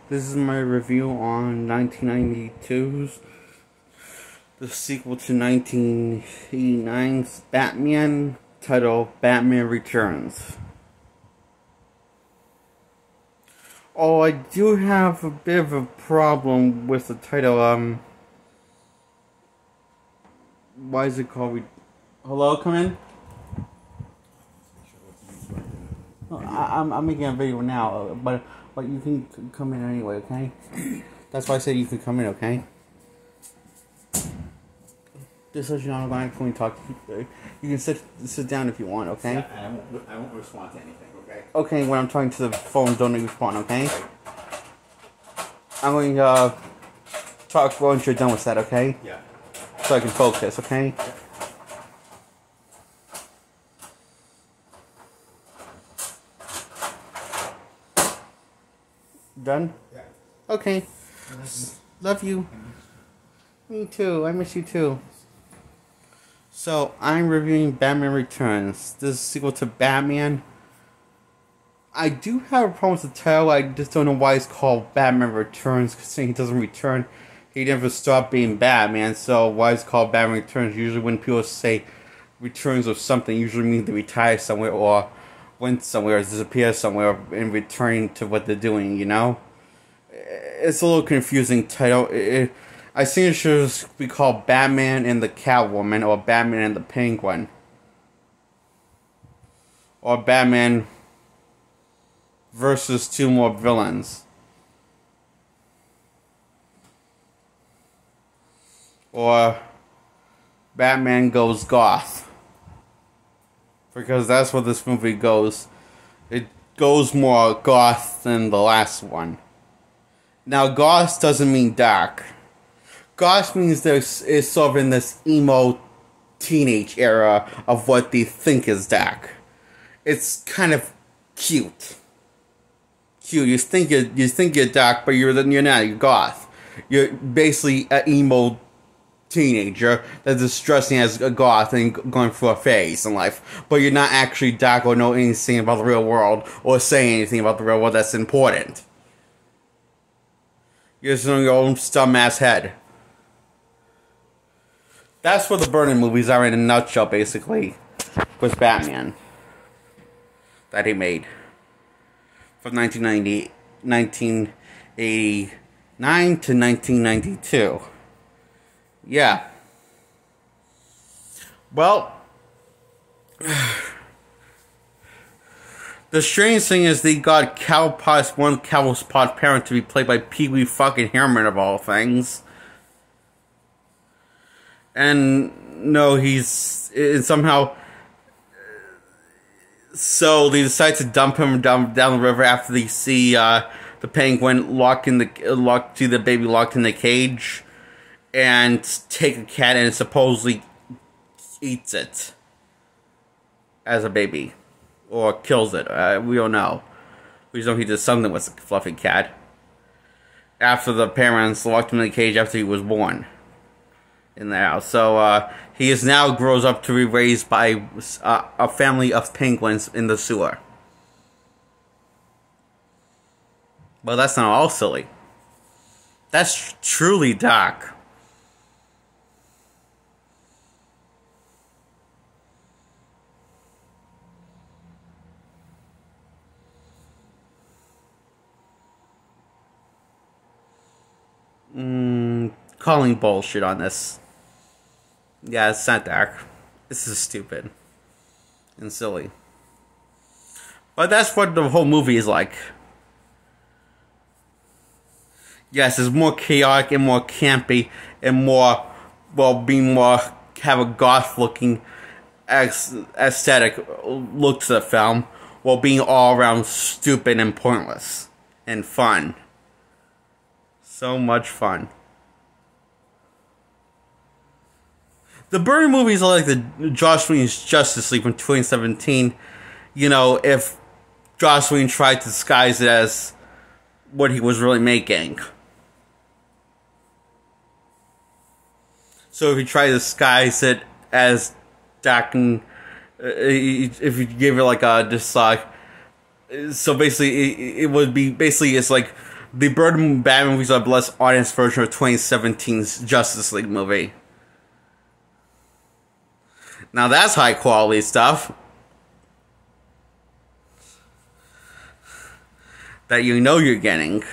This is my review on 1992's, the sequel to 1989's Batman, titled Batman Returns. Oh, I do have a bit of a problem with the title. Why is it called Hello, come in? Oh, I'm making a video now, but you can come in anyway, okay? That's why I said you can come in, okay? Just so you know, I'm going to talk. You can sit down if you want, okay? Yeah, I won't respond to anything, okay? Okay, when I'm talking to the phone, don't respond, okay? I'm going to talk once you're done with that, okay? Yeah. So I can focus, okay? Yeah. Done? Yeah. Okay. Love you. Me too. I miss you too. So, I'm reviewing Batman Returns. This is a sequel to Batman. I do have a problem with the title. I just don't know why it's called Batman Returns, because he doesn't return. He never stopped being Batman, so why it's called Batman Returns? Usually when people say returns of something, usually means they retire somewhere or went somewhere or disappear somewhere and returning to what they're doing, you know? It's a little confusing title. I think it should be called Batman and the Catwoman, or Batman and the Penguin, or Batman versus two more villains, or Batman Goes Goth, because that's what this movie goes. It goes more goth than the last one. Now, goth doesn't mean dark. Goth means it's sort of in this emo teenage era of what they think is dark. It's kind of cute. You think you're dark, but you're not. You're goth. You're basically an emo teenager that's just dressing as a goth and going through a phase in life. But you're not actually dark or know anything about the real world or say anything about the real world that's important. You're just in your own dumbass head. That's what the Burning movies are in a nutshell, basically, with Batman that he made from 1989 to 1992. Yeah. Well, the strange thing is they got one Cowpot's parent to be played by Pee Wee fucking Herman of all things. And no, somehow. So they decide to dump him down the river after they see the Penguin locked in the baby locked in the cage, and take a cat and supposedly eats it as a baby, or kills it. We don't know. We just know he did something with the fluffy cat after the parents locked him in the cage after he was born in the house. So he is now grows up to be raised by a family of penguins in the sewer. Well, that's not all silly. That's truly dark. Calling bullshit on this. Yeah, it's not dark. This is stupid and silly. But that's what the whole movie is like. Yes, it's more chaotic and more campy and more, have a goth-looking aesthetic look to the film, while being all around stupid and pointless and fun. So much fun. The Burning movies are like the Joss Whedon's Justice League from 2017. You know, if Joss Whedon tried to disguise it as what he was really making. So if you try to disguise it as dark and if you give it like a so basically it would be it's like The Burton Batman movies are the less audience version of 2017's Justice League movie. Now that's high quality stuff. That you know you're getting.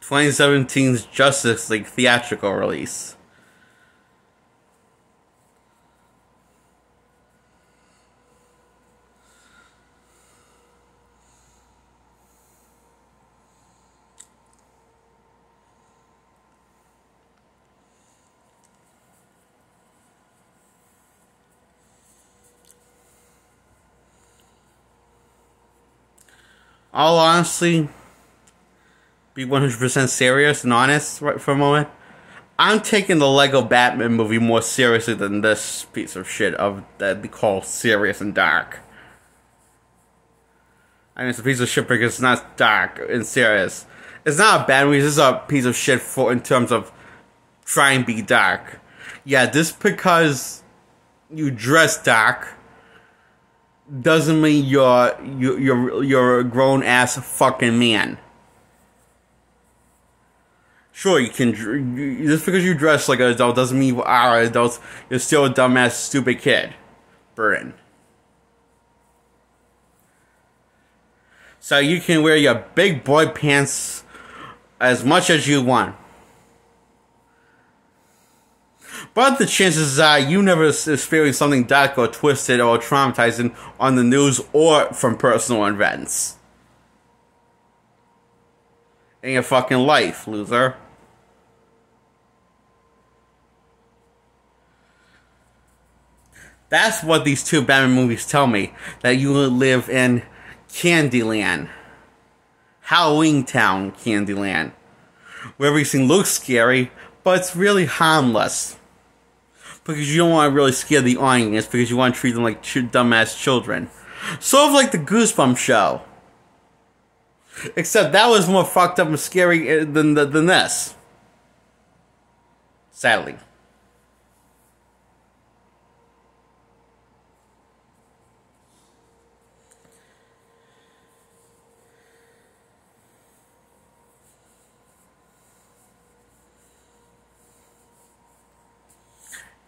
2017's Justice League theatrical release. All honestly, be 100% serious and honest right for a moment. I'm taking the Lego Batman movie more seriously than this piece of shit of that they call serious and dark. I mean, it's a piece of shit because it's not dark and serious. It's not a bad movie. This is a piece of shit for in terms of trying to be dark. Yeah, just because you dress dark doesn't mean you're a grown ass fucking man. Sure, you can just because you dress like an adult doesn't mean you are adults. You're still a dumbass, stupid kid. Burden. So you can wear your big boy pants as much as you want. But the chances are you never experienced something dark or twisted or traumatizing on the news or from personal events. In your fucking life, loser. That's what these two Batman movies tell me. That you live in Candyland. Halloween Town, Candyland. Where everything looks scary, but it's really harmless. Because you don't want to really scare the audience, because you want to treat them like dumbass children. Sort of like the Goosebumps show. Except that was more fucked up and scary than this. Sadly.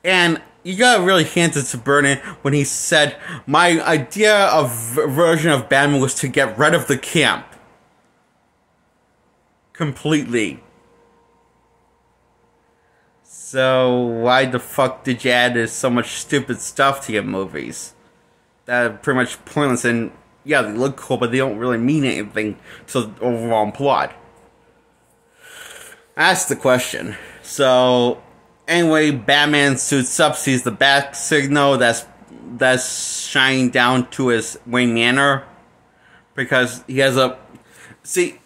And you gotta really hand it to Burton when he said, my idea of version of Batman was to get rid of the camp. Completely. So why the fuck did you add so much stupid stuff to your movies? That are pretty much pointless, and yeah, they look cool, but they don't really mean anything to the overall plot. That's the question. So anyway, Batman suits up, sees the bat signal that's shining down to his Wayne Manor. Because he has a... See,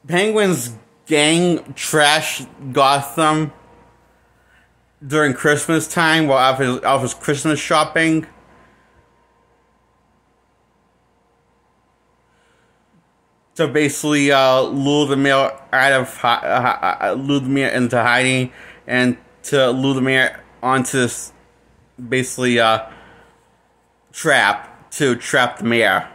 Penguin's gang trashed Gotham during Christmas time while out of his Christmas shopping. To basically lure the mayor lure the mayor into hiding, and to lure the mayor onto this basically trap to trap the mayor.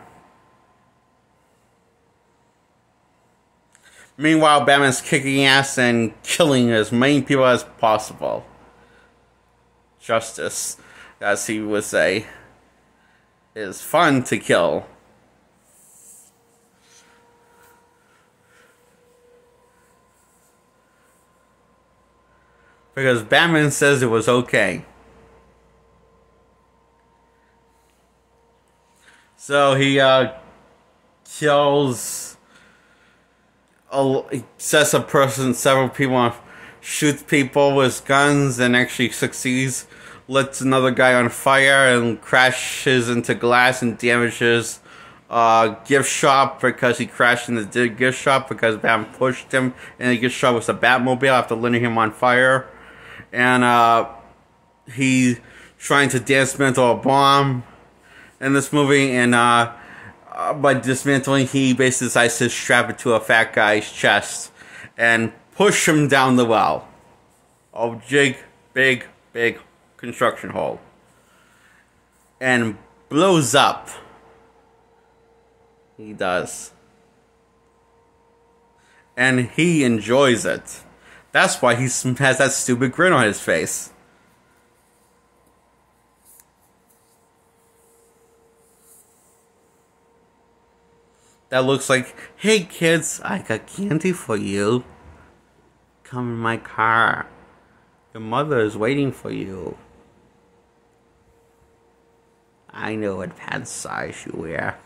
Meanwhile, Batman's kicking ass and killing as many people as possible. Justice, as he would say, is fun to kill. Because Batman says it was okay. So he kills, he sets a person, several people on, shoots people with guns and actually succeeds, lets another guy on fire and crashes into glass and damages a gift shop because he crashed in the gift shop because Batman pushed him and the gift shop was a Batmobile after lighting him on fire. And he's trying to dismantle a bomb in this movie, and by dismantling, he basically decides to strap it to a fat guy's chest and push him down the well. A big construction hole. And blows up. He does. And he enjoys it. That's why he has that stupid grin on his face. That looks like, hey kids, I got candy for you. Come in my car. Your mother is waiting for you. I know what pants size you wear.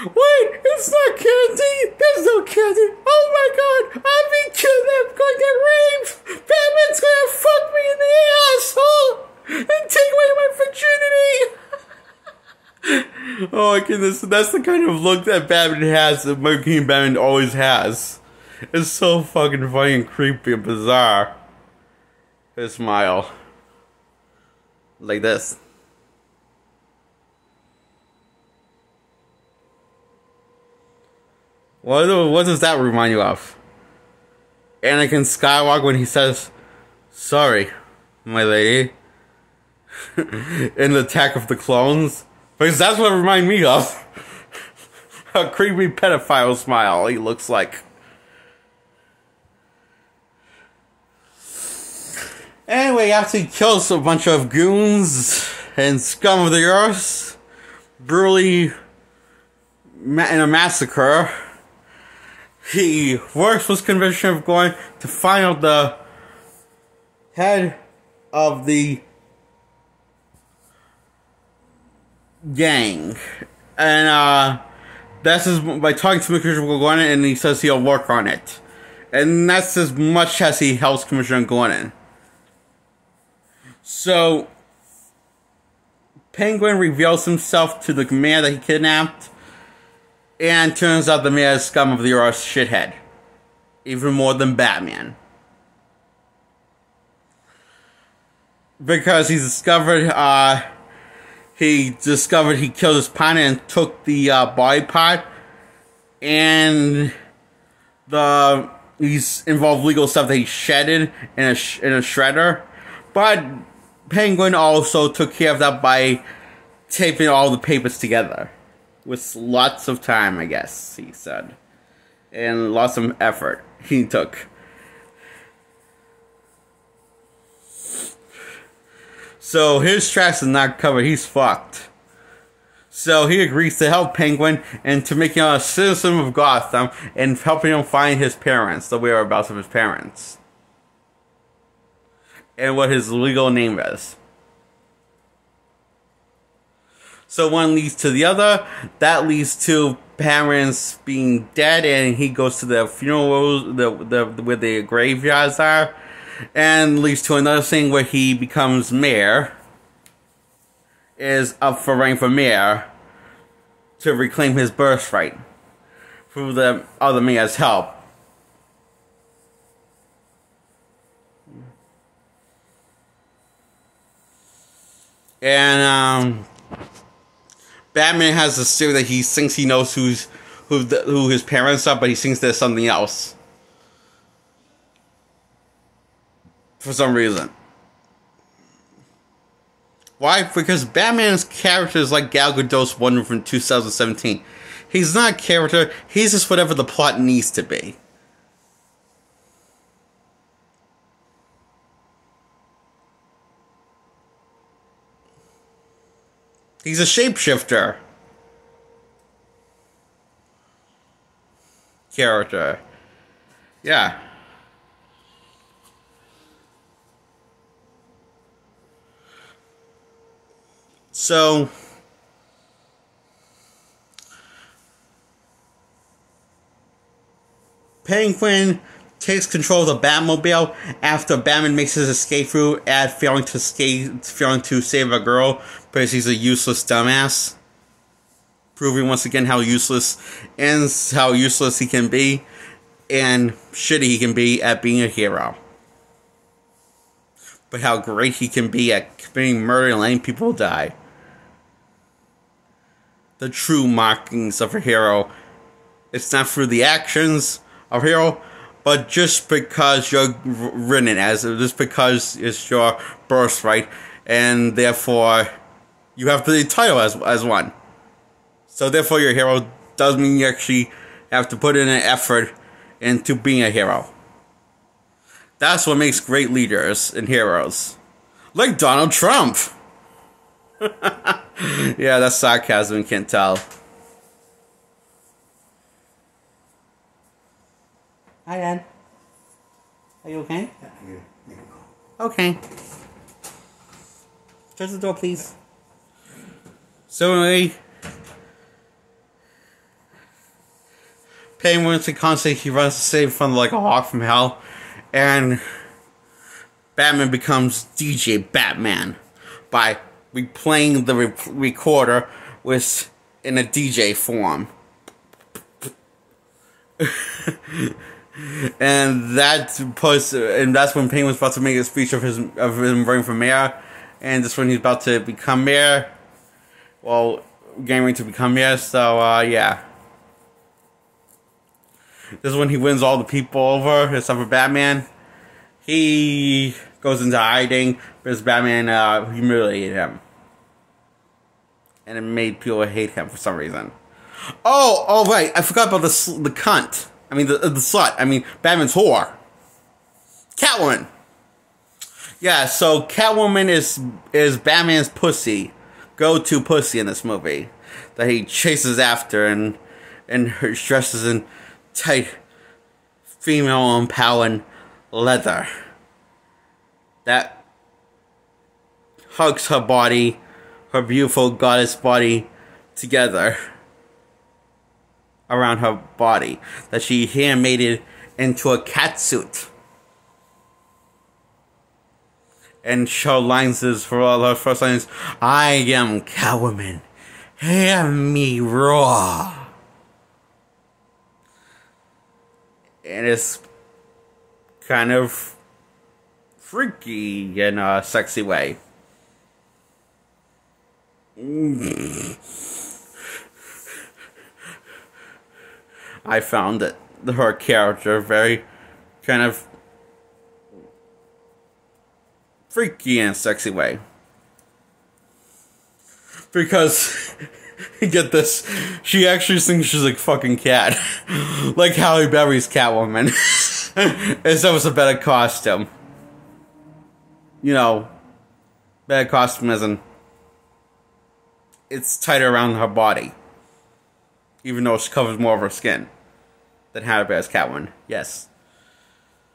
Wait, it's not candy! There's no candy! Oh my god! I'm being kidnapped! I'm going to get raped! Batman's gonna fuck me in the asshole! And take away my virginity! Oh my goodness, that's the kind of look that Batman has, that King Batman always has. It's so fucking funny and creepy and bizarre. His smile. Like this. What does that remind you of? Anakin Skywalker when he says, "Sorry, my lady," in the Attack of the Clones? Because that's what it reminds me of. A creepy pedophile smile he looks like. Anyway, after he kills a bunch of goons and scum of the earth, brutally in a massacre, he works with conviction of going to find out the head of the gang. And that's by talking to Commissioner Gordon, and he says he'll work on it. And that's as much as he helps Commissioner Gordon. So, Penguin reveals himself to the mayor that he kidnapped, and turns out the mayor is scum of the earth shithead. Even more than Batman. Because he discovered he killed his partner and took the body part, and he's involved legal stuff that he shedded in a shredder. But Penguin also took care of that by taping all the papers together. With lots of time, I guess, he said. And lots of effort he took. So his tracks is not covered. He's fucked. So he agrees to help Penguin and to make him a citizen of Gotham and helping him find his parents, the whereabouts of his parents. And what his legal name is. So one leads to the other. That leads to parents being dead, and he goes to the funerals, where the graveyards are, and leads to another thing where he becomes mayor. Is up for running for mayor to reclaim his birthright through the other mayor's help. And Batman has this theory that he thinks he knows who his parents are, but he thinks there's something else. For some reason. Why? Because Batman's character is like Gal Gadot's Wonder from 2017. He's not a character, he's just whatever the plot needs to be. He's a shapeshifter. Character. Yeah. So, Penguin takes control of the Batmobile after Batman makes his escape route at failing to save a girl because he's a useless dumbass. Proving once again how useless he can be and shitty he can be at being a hero. But how great he can be at committing murder and letting people die. The true markings of a hero. It's not through the actions of a hero, but just because you're written as it, just because it's your birthright, and therefore you have the title as one. So therefore your hero does mean you actually have to put in an effort into being a hero. That's what makes great leaders and heroes. Like Donald Trump. Yeah, that's sarcasm, you can't tell. Hi, Dad. Are you okay? Yeah, you can go. Okay. Shut the door, please. So anyway, Penguin's constantly he runs to save from like a hawk from hell, and Batman becomes DJ Batman by replaying the recorder with in a DJ form. And that's when Penguin's about to make a speech of him running for mayor, and this when he's about to become mayor. Well, getting ready to become mayor. So yeah, this is when he wins all the people over except for Batman. He goes into hiding because Batman humiliated him, and it made people hate him for some reason. Oh right, I forgot about the cunt. I mean, the slut. I mean, Batman's whore. Catwoman. Yeah, so Catwoman is Batman's pussy. Go-to pussy in this movie. That he chases after and her dresses in tight, female-empowering leather. That hugs her body, her beautiful goddess body, together. Around her body that she hand-mated into a cat suit, and her lines is for all her first lines. I am Catwoman, hear me roar, and it's kind of freaky in a sexy way. I found that her character very kind of freaky in a sexy way. Because, get this, she actually thinks she's like fucking cat. Like Halle Berry's Catwoman. Except it's a better costume. You know, better costume as in, it's tighter around her body. Even though she covers more of her skin than Halle Berry's Catwoman. Yes.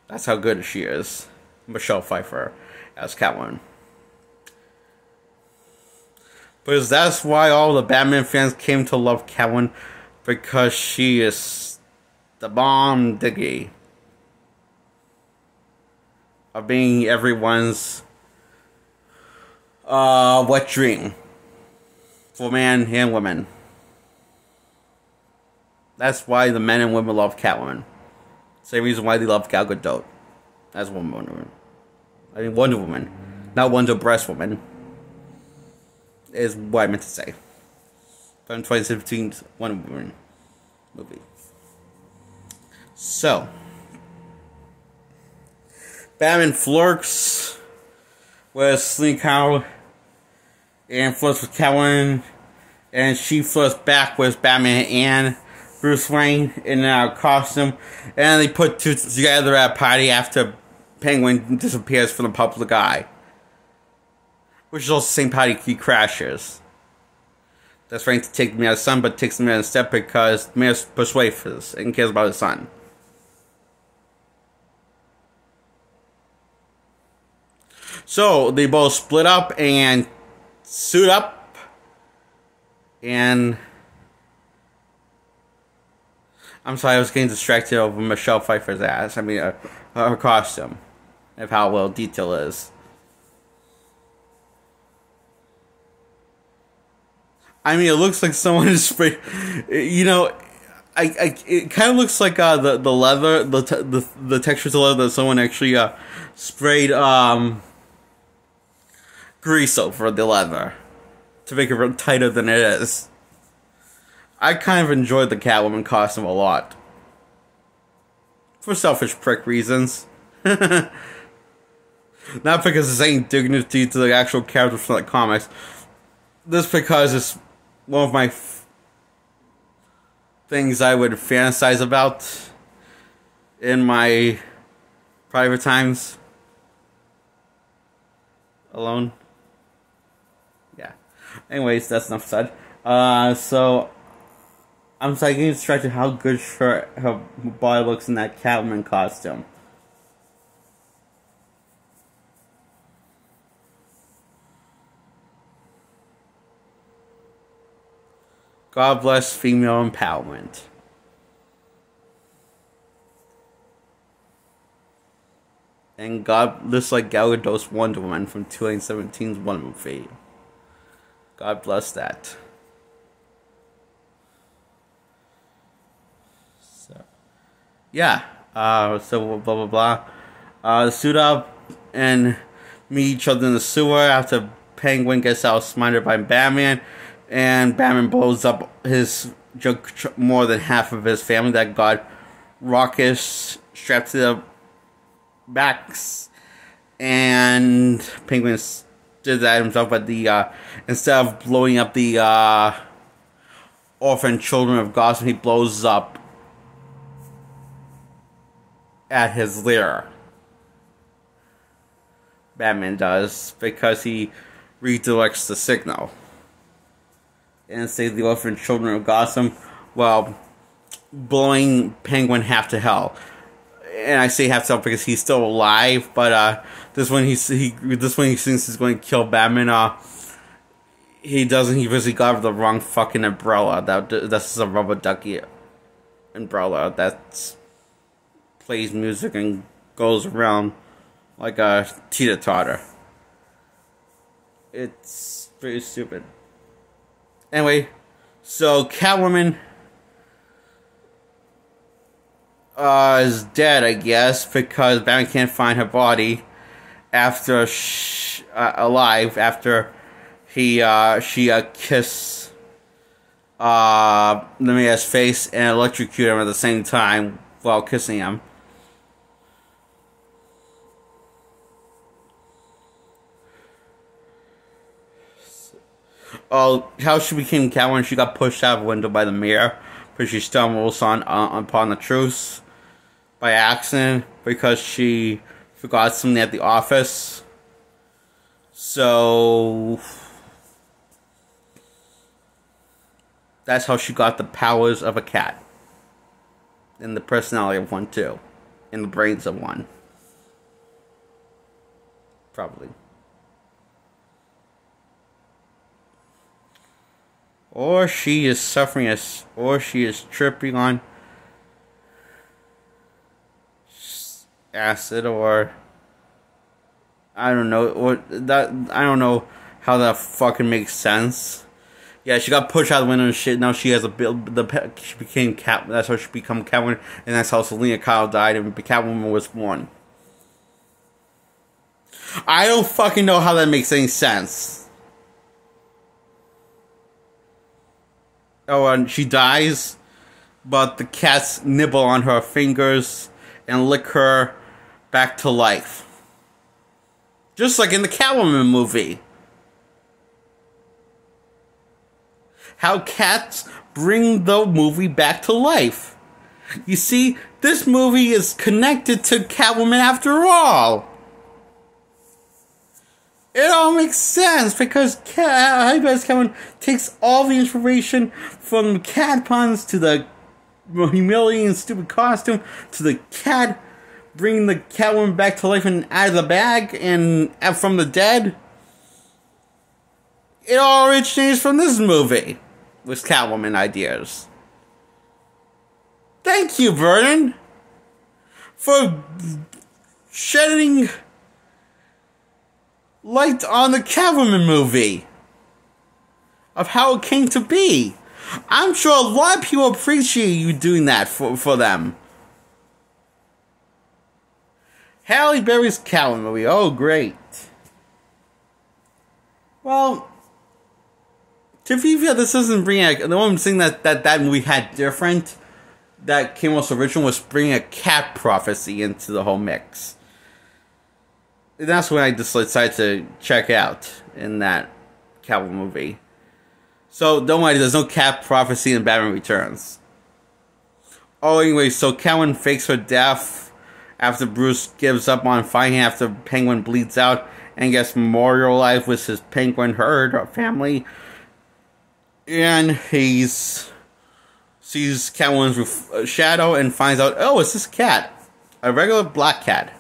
That's how good she is. Michelle Pfeiffer as Catwoman. Because that's why all the Batman fans came to love Catwoman. Because she is the bomb diggy of being everyone's wet dream. For man and women. That's why the men and women love Catwoman. Same reason why they love Gal Gadot. That's Wonder Woman. I mean Wonder Woman. Not Wonder Breast Woman. Is what I meant to say. From 2017's Wonder Woman movie. So. Batman flirts with Selina Kyle. And flirts with Catwoman. And she flirts back with Batman and Bruce Wayne in a costume, and they put two together at a party after Penguin disappears from the public eye. Which is also the same party he crashes. That's trying to take the mayor's son, but takes the mayor instead because the mayor's persuasive and cares about his son. So they both split up and suit up, and I'm sorry, I was getting distracted over Michelle Pfeiffer's ass. I mean, her costume. Of how well detail is. I mean, it looks like someone is sprayed. You know, it kind of looks like the leather, the textures of leather that someone actually sprayed grease over the leather to make it tighter than it is. I kind of enjoyed the Catwoman costume a lot. For selfish prick reasons. Not because it's any dignity to the actual character from the comics. Just because it's one of my things I would fantasize about in my private times alone. Yeah. Anyways, that's enough said. So I'm getting distracted how good her body looks in that Catwoman costume. God bless female empowerment. And God looks like Gal Gadot's Wonder Woman from 2017's Wonder movie. God bless that. So, yeah. So blah blah blah. Suit up and meet each other in the sewer after Penguin gets outsmarted by Batman, and Batman blows up more than half of his family that got rockets strapped to their backs, and Penguin did that himself, but instead of blowing up the orphan children of Gotham, he blows up at his lair. Batman does, because he redirects the signal and save the orphan children of Gotham while blowing Penguin half to hell. And I say half to hell because he's still alive, but this one he thinks he's going to kill Batman. He doesn't. He basically got the wrong fucking umbrella. That's a rubber ducky umbrella that plays music and goes around like a teeter-totter. It's pretty stupid. Anyway, so Catwoman is dead, I guess, because Batman can't find her body after alive after she kissed the man's face and electrocuted him at the same time while kissing him. Oh, how she became Catwoman? She got pushed out of a window by the mayor because she stumbles upon the truth by accident because she forgot something at the office. So that's how she got the powers of a cat, and the personality of one too, and the brains of one, probably. Or she is suffering or she is tripping on acid, or I don't know, I don't know how that fucking makes sense. Yeah, she got pushed out the window and shit. Now she has she became Cat. That's how she became Catwoman, and that's how Selena Kyle died, and Catwoman was born. I don't fucking know how that makes any sense. Oh, and she dies, but the cats nibble on her fingers and lick her back to life. Just like in the Catwoman movie. How cats bring the movie back to life. You see, this movie is connected to Catwoman after all. It all makes sense because Catwoman takes all the inspiration from cat puns to the humiliating stupid costume to the cat bringing the Catwoman back to life and out of the bag and from the dead. It all originates from this movie with Catwoman ideas. Thank you, Vernon, for shedding light on the Catwoman movie of how it came to be. I'm sure a lot of people appreciate you doing that for them. Halle Berry's Catwoman movie. Oh, great. Well, to be fair, this doesn't bring a... The only thing that movie had different that came most original was bringing a cat prophecy into the whole mix. And that's when I just decided to check out in that Catwoman movie. So, don't worry, there's no cat prophecy in Batman Returns. Oh, anyway, so Catwoman fakes her death after Bruce gives up on fighting after Penguin bleeds out and gets memorialized with his penguin herd or family. And he sees Catwoman's shadow and finds out, oh, it's this cat. A regular black cat.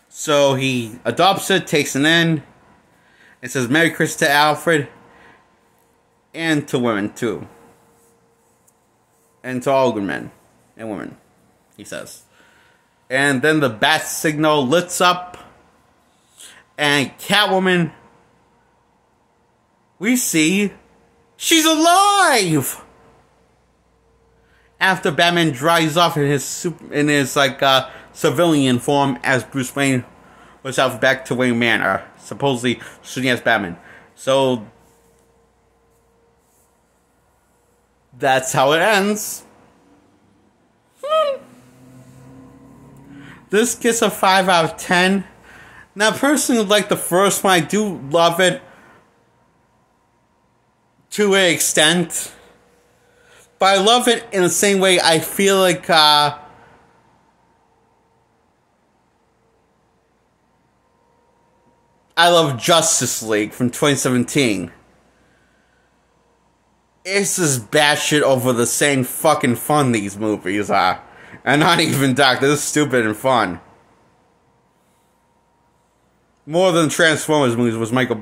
So he adopts it, takes it in, and says Merry Christmas to Alfred. And to women, too. And to all good men and women, he says. And then the bat signal lights up. And Catwoman, we see, she's alive! After Batman dries off in his civilian form as Bruce Wayne was out back to Wayne Manor, supposedly shooting as Batman. So that's how it ends. This gets a 5 out of 10. Now, personally, like the first one, I do love it to an extent. But I love it in the same way I feel like I love Justice League from 2017. It's just batshit over the same fucking fun these movies are. And not even dark, this is stupid and fun. More than Transformers movies was Michael